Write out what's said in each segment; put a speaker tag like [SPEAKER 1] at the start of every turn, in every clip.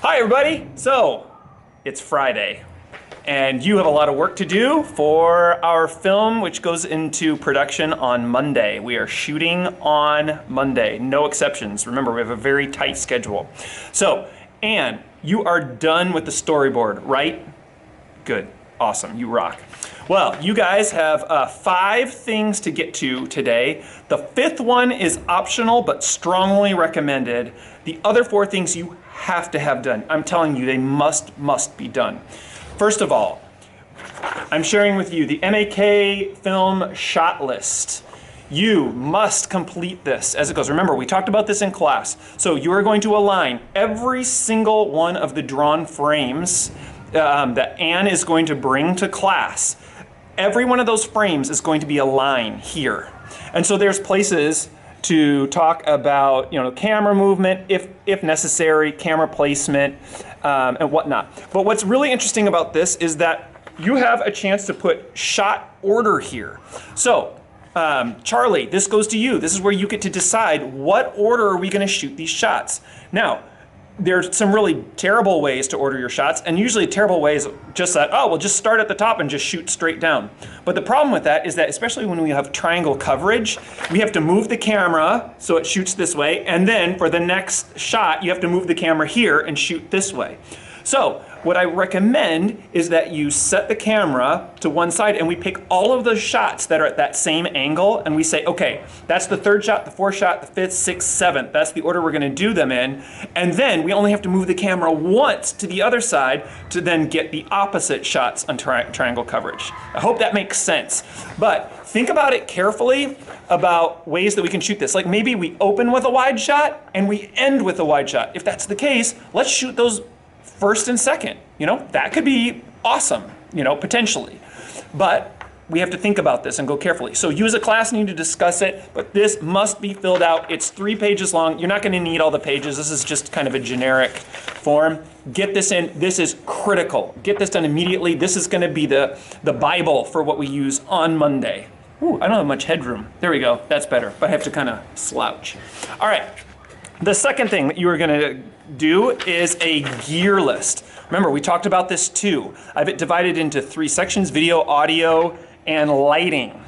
[SPEAKER 1] Hi everybody! So, it's Friday, and you have a lot of work to do for our film, which goes into production on Monday. We are shooting on Monday, no exceptions. Remember, we have a very tight schedule. So, Anne, you are done with the storyboard, right? Good, awesome, you rock. Well, you guys have 5 things to get to today. The 5th one is optional, but strongly recommended. The other 4 things you have to have done. I'm telling you, they must be done. First of all, I'm sharing with you the MAK film shot list. You must complete this as it goes. Remember, we talked about this in class. So you are going to align every single one of the drawn frames that Anne is going to bring to class. Every one of those frames is going to be a line here. And so there's places to talk about, camera movement, if necessary, camera placement, and whatnot. But what's really interesting about this is that you have a chance to put shot order here. So, Charlie, this goes to you. This is where you get to decide what order are we going to shoot these shots. Now, there's some really terrible ways to order your shots, and usually terrible ways just that, we'll just start at the top and just shoot straight down. But the problem with that is that, especially when we have triangle coverage, we have to move the camera so it shoots this way, and then for the next shot, you have to move the camera here and shoot this way. So what I recommend is that you set the camera to one side and we pick all of those shots that are at that same angle and we say, okay, that's the 3rd shot, the 4th shot, the 5th, 6th, 7th. That's the order we're going to do them in. And then we only have to move the camera once to the other side to then get the opposite shots on triangle coverage. I hope that makes sense. But think about it carefully about ways that we can shoot this. Like maybe we open with a wide shot and we end with a wide shot. If that's the case, let's shoot those 1st and 2nd. That could be awesome, potentially. But we have to think about this and go carefully. So you as a class need to discuss it, but this must be filled out. It's 3 pages long. You're not going to need all the pages. This is just kind of a generic form. Get this in. This is critical. Get this done immediately. This is going to be the Bible for what we use on Monday. Ooh, I don't have much headroom. There we go. That's better. But I have to kind of slouch. All right. The second thing that you are going to do is a gear list. Remember, we talked about this too. I have it divided into 3 sections: video, audio, and lighting.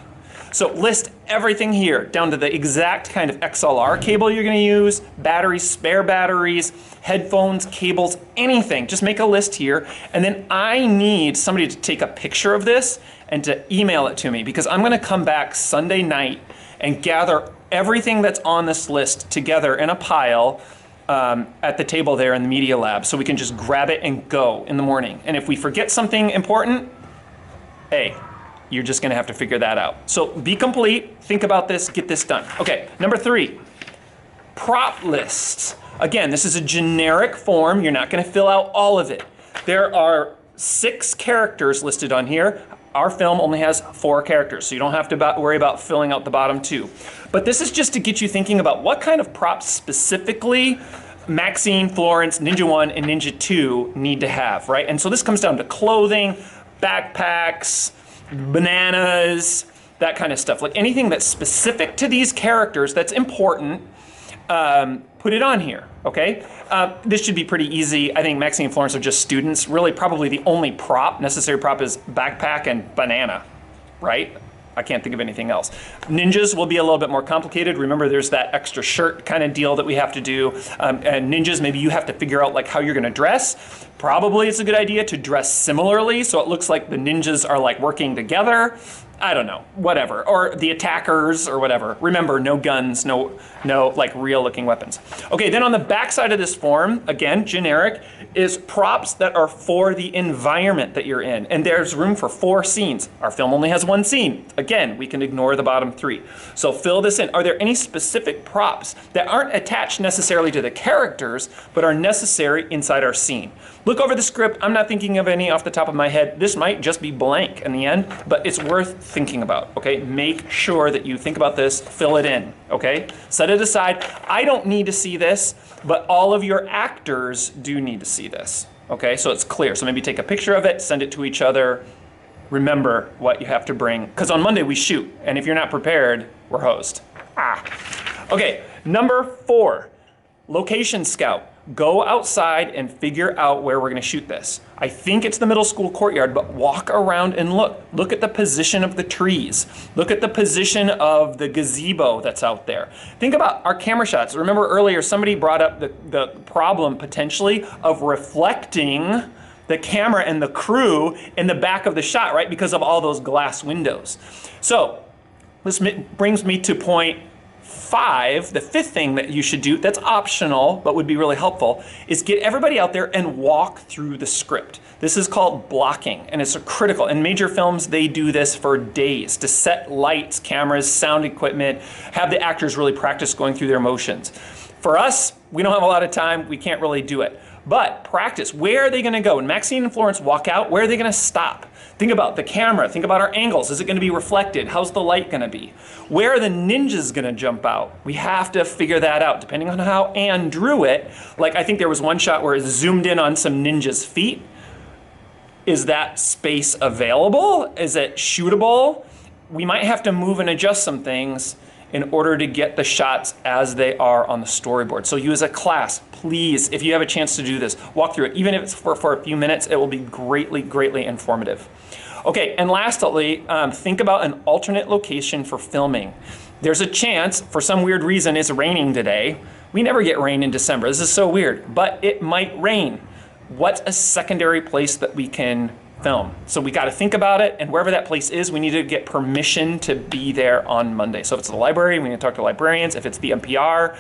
[SPEAKER 1] So list everything here down to the exact kind of XLR cable you're going to use, batteries, spare batteries, headphones, cables, anything. Just make a list here. And then I need somebody to take a picture of this and to email it to me, because I'm going to come back Sunday night and gather everything that's on this list together in a pile at the table there in the media lab, so we can just grab it and go in the morning. And if we forget something important, hey, you're just gonna have to figure that out. So be complete, think about this, get this done. Okay, number 3, prop lists. Again, this is a generic form. You're not gonna fill out all of it. There are 6 characters listed on here. Our film only has 4 characters, so you don't have to worry about filling out the bottom 2. But this is just to get you thinking about what kind of props specifically Maxine, Florence, Ninja 1, and Ninja 2 need to have, right? And so this comes down to clothing, backpacks, bananas, that kind of stuff. Like anything that's specific to these characters that's important, put it on here, okay? This should be pretty easy. I think Maxine and Florence are just students. Really, probably the only necessary prop is backpack and banana, right? I can't think of anything else. Ninjas will be a little bit more complicated. Remember, there's that extra shirt kind of deal that we have to do. And ninjas, maybe you have to figure out like how you're gonna dress. Probably it's a good idea to dress similarly so it looks like the ninjas are like working together. I don't know, whatever. Or the attackers or whatever. Remember, no guns, no like real looking weapons. Okay, then on the back side of this form, again, generic, is props that are for the environment that you're in. And there's room for 4 scenes. Our film only has 1 scene. Again, we can ignore the bottom 3. So fill this in. Are there any specific props that aren't attached necessarily to the characters, but are necessary inside our scene? Look over the script. I'm not thinking of any off the top of my head. This might just be blank in the end, but it's worth thinking about, okay? Make sure that you think about this, fill it in, okay? Set it aside. I don't need to see this, but all of your actors do need to see this, okay? So it's clear. So maybe take a picture of it, send it to each other. Remember what you have to bring, because on Monday we shoot, and if you're not prepared, we're hosed. Okay, number 4, location scout. Go outside and figure out where we're going to shoot this. I think it's the middle school courtyard, but walk around and look. Look at the position of the trees. Look at the position of the gazebo that's out there. Think about our camera shots. Remember earlier, somebody brought up the problem potentially of reflecting the camera and the crew in the back of the shot, right? Because of all those glass windows. So this brings me to point 5, the 5th thing that you should do that's optional but would be really helpful is get everybody out there and walk through the script. This is called blocking, and it's critical. In major films, they do this for days to set lights, cameras, sound equipment, have the actors really practice going through their motions. For us, we don't have a lot of time, we can't really do it. But practice, where are they gonna go? When Maxine and Florence walk out, where are they gonna stop? Think about the camera, think about our angles. Is it gonna be reflected? How's the light gonna be? Where are the ninjas gonna jump out? We have to figure that out, depending on how Anne drew it. Like, I think there was one shot where it zoomed in on some ninjas' feet. Is that space available? Is it shootable? We might have to move and adjust some things in order to get the shots as they are on the storyboard. So you as a class, please, if you have a chance to do this, walk through it. Even if it's for a few minutes, it will be greatly, greatly informative. Okay, and lastly, think about an alternate location for filming. There's a chance, for some weird reason, it's raining today. We never get rain in December. This is so weird, but it might rain. What's a secondary place that we can film? So we got to think about it, and wherever that place is, we need to get permission to be there on Monday. So if it's the library, we need to talk to librarians. If it's the NPR,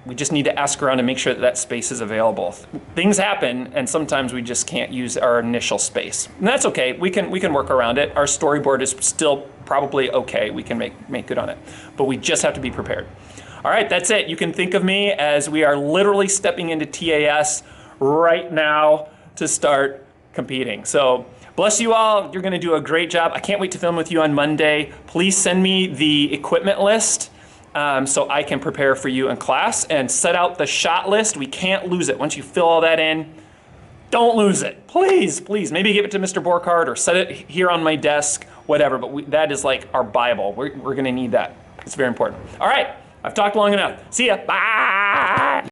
[SPEAKER 1] we just need to ask around and make sure that that space is available. Things happen, and sometimes we just can't use our initial space. And that's okay, we can work around it. Our storyboard is still probably okay. We can make good on it, but we just have to be prepared. All right, that's it. You can think of me as we are literally stepping into TAS right now to start competing. So bless you all. You're gonna do a great job. I can't wait to film with you on Monday. Please send me the equipment list so I can prepare for you in class, and set out the shot list. We can't lose it. Once you fill all that in, don't lose it. Please, please. Maybe give it to Mr. Borkhardt or set it here on my desk, whatever, but that is like our Bible. We're gonna need that. It's very important. All right, I've talked long enough. See ya, bye.